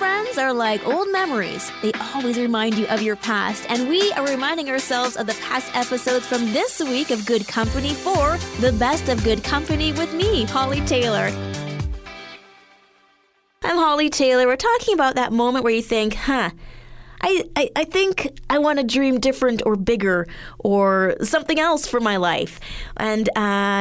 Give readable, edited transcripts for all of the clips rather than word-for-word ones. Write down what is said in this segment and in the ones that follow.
friends are like old memories. They always remind you of your past, and we are reminding ourselves of the past episodes from this week of Good Company for the best of Good Company with me, Hollie Taylor. I'm Hollie Taylor. We're talking about that moment where you think, I think I want to dream different or bigger or something else for my life. And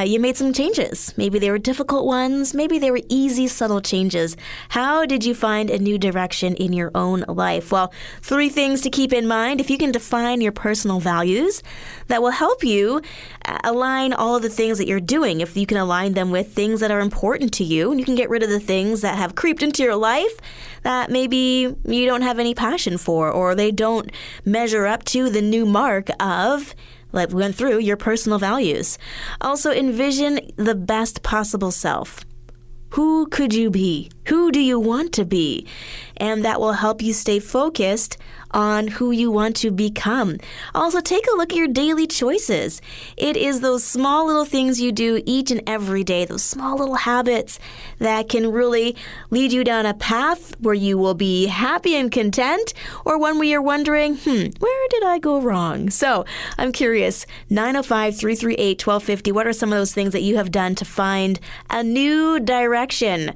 you made some changes. Maybe they were difficult ones. Maybe they were easy, subtle changes. How did you find a new direction in your own life? Well, 3 things to keep in mind. If you can define your personal values, that will help you align all of the things that you're doing. If you can align them with things that are important to you, and you can get rid of the things that have creeped into your life that maybe you don't have any passion for, or they don't measure up to the new mark of, like we went through, your personal values. Also, envision the best possible self. Who could you be? Who do you want to be? And that will help you stay focused on who you want to become. Also, take a look at your daily choices. It is those small little things you do each and every day, those small little habits that can really lead you down a path where you will be happy and content, or one where you're wondering, where did I go wrong? So I'm curious, 905-338-1250, what are some of those things that you have done to find a new direction?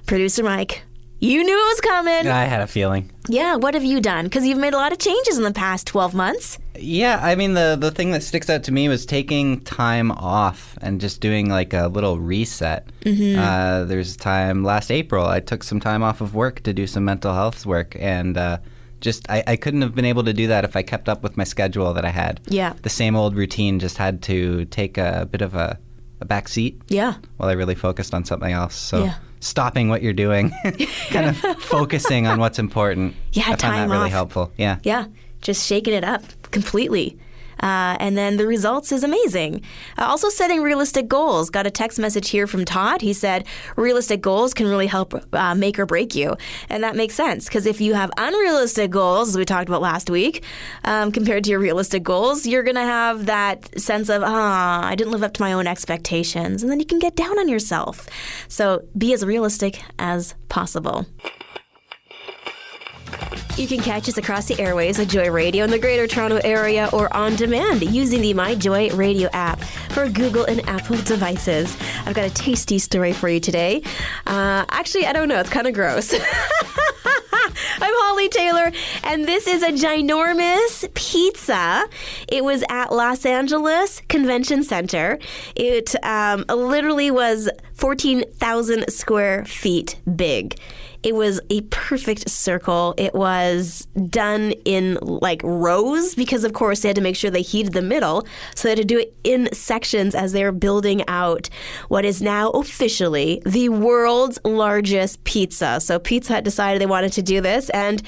Producer Mike, you knew it was coming. I had a feeling. Yeah, what have you done? Because you've made a lot of changes in the past 12 months. Yeah, I mean, the thing that sticks out to me was taking time off and just doing like a little reset. Mm-hmm. There's a time last April, I took some time off of work to do some mental health work, and I couldn't have been able to do that if I kept up with my schedule that I had. Yeah. The same old routine just had to take a bit of a back seat. Yeah. While I really focused on something else. So. Yeah. Stopping what you're doing, kind of focusing on what's important. Yeah, I find that really helpful. Yeah. Yeah, just shaking it up completely. And then the results is amazing. Also setting realistic goals. Got a text message here from Todd. He said realistic goals can really help make or break you. And that makes sense, because if you have unrealistic goals, as we talked about last week, compared to your realistic goals, you're going to have that sense of, I didn't live up to my own expectations. And then you can get down on yourself. So be as realistic as possible. You can catch us across the airways of Joy Radio in the Greater Toronto Area or on demand using the My Joy Radio app for Google and Apple devices. I've got a tasty story for you today. Actually, I don't know. It's kind of gross. I'm Hollie Taylor, and this is a ginormous pizza. It was at Los Angeles Convention Center. It literally was 14,000 square feet big. It was a perfect circle. It was done in like rows because, of course, they had to make sure they heated the middle. So they had to do it in sections as they were building out what is now officially the world's largest pizza. So Pizza Hut decided they wanted to do this, and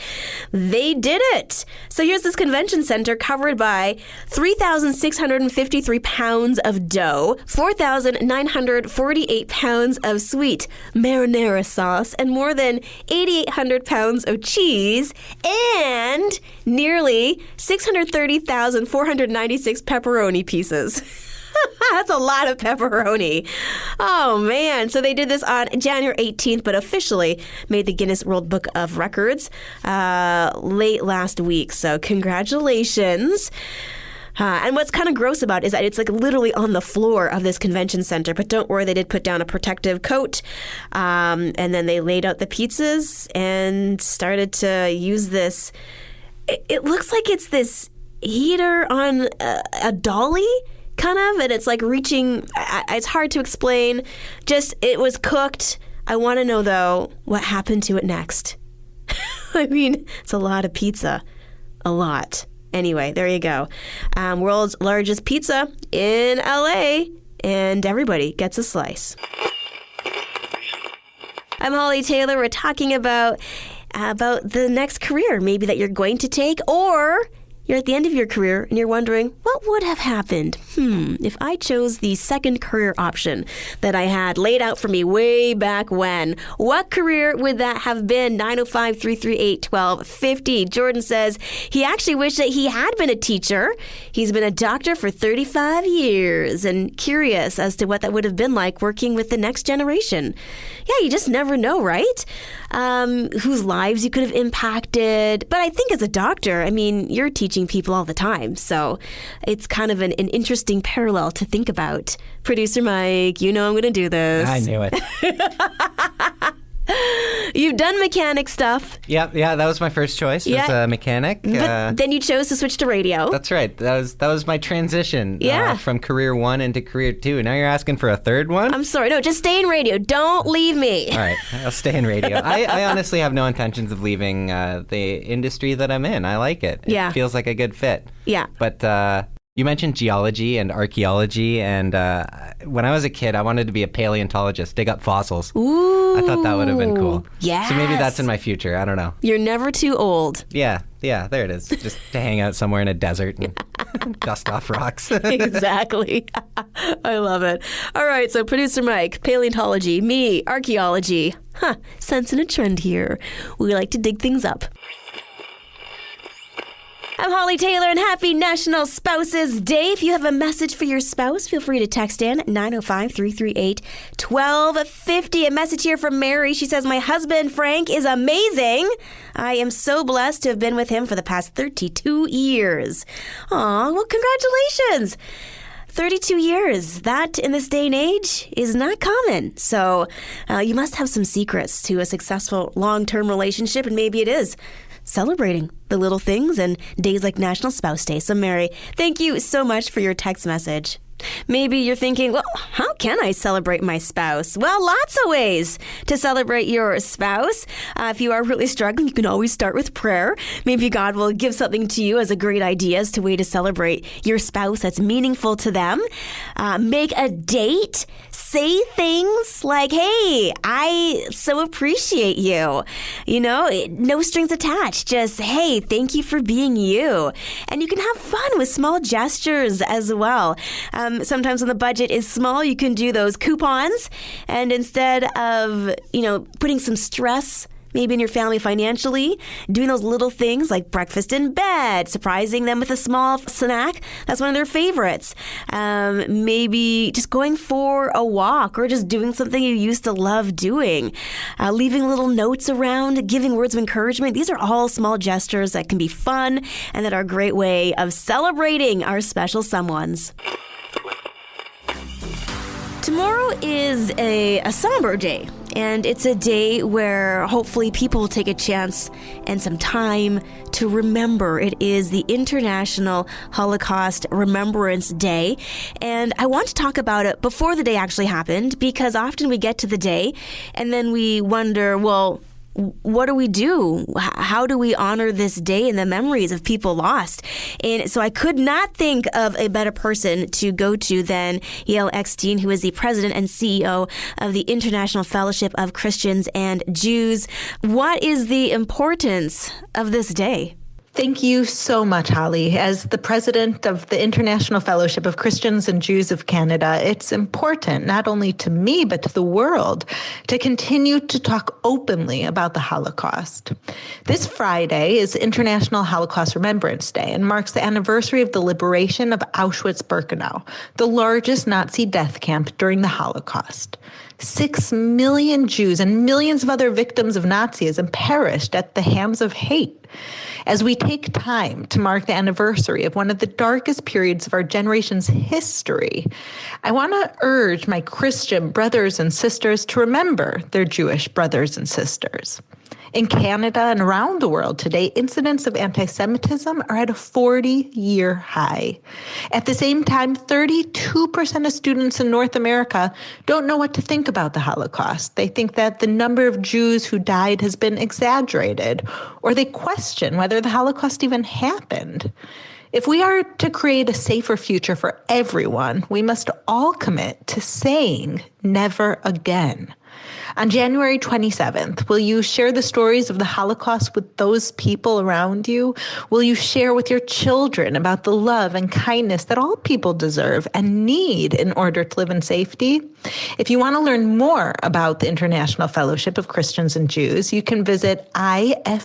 they did it. So here's this convention center covered by 3,653 pounds of dough, 4,948 pounds of sweet marinara sauce, and more than 8,800 pounds of cheese, and nearly 630,496 pepperoni pieces. That's a lot of pepperoni. Oh, man. So they did this on January 18th, but officially made the Guinness World Book of Records late last week. So congratulations. And what's kind of gross about it is that it's like literally on the floor of this convention center. But don't worry, they did put down a protective coat. And then they laid out the pizzas and started to use this. It looks like it's this heater on a dolly, kind of. And it's like reaching, it's hard to explain. Just, it was cooked. I want to know, though, what happened to it next. I mean, it's a lot of pizza. A lot. Anyway, there you go. World's largest pizza in LA, and everybody gets a slice. I'm Hollie Taylor. We're talking about the next career maybe that you're going to take, or You're at the end of your career and you're wondering, what would have happened? If I chose the second career option that I had laid out for me way back when, what career would that have been? 905-338-1250. Jordan says he actually wished that he had been a teacher. He's been a doctor for 35 years and curious as to what that would have been like working with the next generation. Yeah, you just never know, right? Whose lives you could have impacted. But I think as a doctor, I mean, you're teaching people all the time. So it's kind of an interesting parallel to think about. Producer Mike, you know I'm going to do this. I knew it. You've done mechanic stuff. Yeah, that was my first choice, was a mechanic. But then you chose to switch to radio. That's right. That was my transition from career 1 into career 2. Now you're asking for a third one? I'm sorry. No, just stay in radio. Don't leave me. All right, I'll stay in radio. I honestly have no intentions of leaving the industry that I'm in. I like it. It feels like a good fit. Yeah. But you mentioned geology and archaeology, and when I was a kid, I wanted to be a paleontologist, dig up fossils. Ooh. I thought that would have been cool. Yes. So maybe that's in my future. I don't know. You're never too old. Yeah, there it is. Just to hang out somewhere in a desert and dust off rocks. Exactly. I love it. All right, so producer Mike, paleontology, me, archaeology. Sensing a trend here. We like to dig things up. I'm Hollie Taylor, and happy National Spouses Day. If you have a message for your spouse, feel free to text in 905-338-1250. A message here from Mary. She says, my husband, Frank, is amazing. I am so blessed to have been with him for the past 32 years. Aw, well, congratulations. 32 years. That, in this day and age, is not common. So you must have some secrets to a successful long-term relationship, and maybe it is celebrating the little things and days like National Spouse Day. So, Mary, thank you so much for your text message. Maybe you're thinking, well, how can I celebrate my spouse? Well, lots of ways to celebrate your spouse. If you are really struggling, you can always start with prayer. Maybe God will give something to you as a great idea as to a way to celebrate your spouse that's meaningful to them. Make a date. Say things like, hey, I so appreciate you. You know, no strings attached. Just, hey, thank you for being you. And you can have fun with small gestures as well. Sometimes when the budget is small, you can do those coupons. And instead of, putting some stress maybe in your family financially, doing those little things like breakfast in bed, surprising them with a small snack. That's one of their favorites. Maybe just going for a walk or just doing something you used to love doing. Leaving little notes around, giving words of encouragement. These are all small gestures that can be fun and that are a great way of celebrating our special someones. Tomorrow is a somber day, and it's a day where hopefully people will take a chance and some time to remember. It is the International Holocaust Remembrance Day, and I want to talk about it before the day actually happened, because often we get to the day and then we wonder, well, what do we do? How do we honor this day and the memories of people lost? And so I could not think of a better person to go to than Yael Eckstein, who is the president and CEO of the International Fellowship of Christians and Jews. What is the importance of this day? Thank you so much, Hollie. As the president of the International Fellowship of Christians and Jews of Canada, it's important, not only to me, but to the world, to continue to talk openly about the Holocaust. This Friday is International Holocaust Remembrance Day and marks the anniversary of the liberation of Auschwitz-Birkenau, the largest Nazi death camp during the Holocaust. 6 million Jews and millions of other victims of Nazism perished at the hands of hate. As we take time to mark the anniversary of one of the darkest periods of our generation's history, I want to urge my Christian brothers and sisters to remember their Jewish brothers and sisters. In Canada and around the world today, incidents of anti-Semitism are at a 40-year high. At the same time, 32% of students in North America don't know what to think about the Holocaust. They think that the number of Jews who died has been exaggerated, or they question whether the Holocaust even happened. If we are to create a safer future for everyone, we must all commit to saying never again. On January 27th, will you share the stories of the Holocaust with those people around you? Will you share with your children about the love and kindness that all people deserve and need in order to live in safety? If you want to learn more about the International Fellowship of Christians and Jews, you can visit ifcj.ca.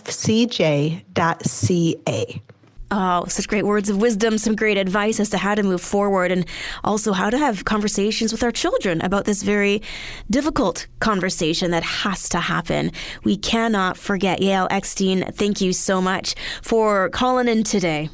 Oh, such great words of wisdom, some great advice as to how to move forward and also how to have conversations with our children about this very difficult conversation that has to happen. We cannot forget. Yael Eckstein, thank you so much for calling in today.